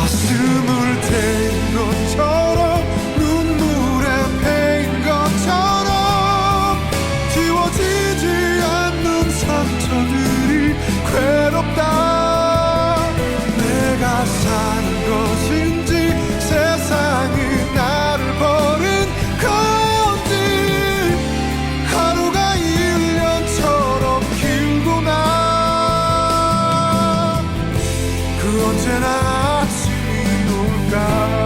가슴을 태인 것처럼 눈물에 패인 것처럼 지워지지 않는 상처들이 괴롭다. 내가 사는 것인지 세상이 나를 버린 건지 하루가 1년처럼 길구나. 그 언제나 아침이 올까.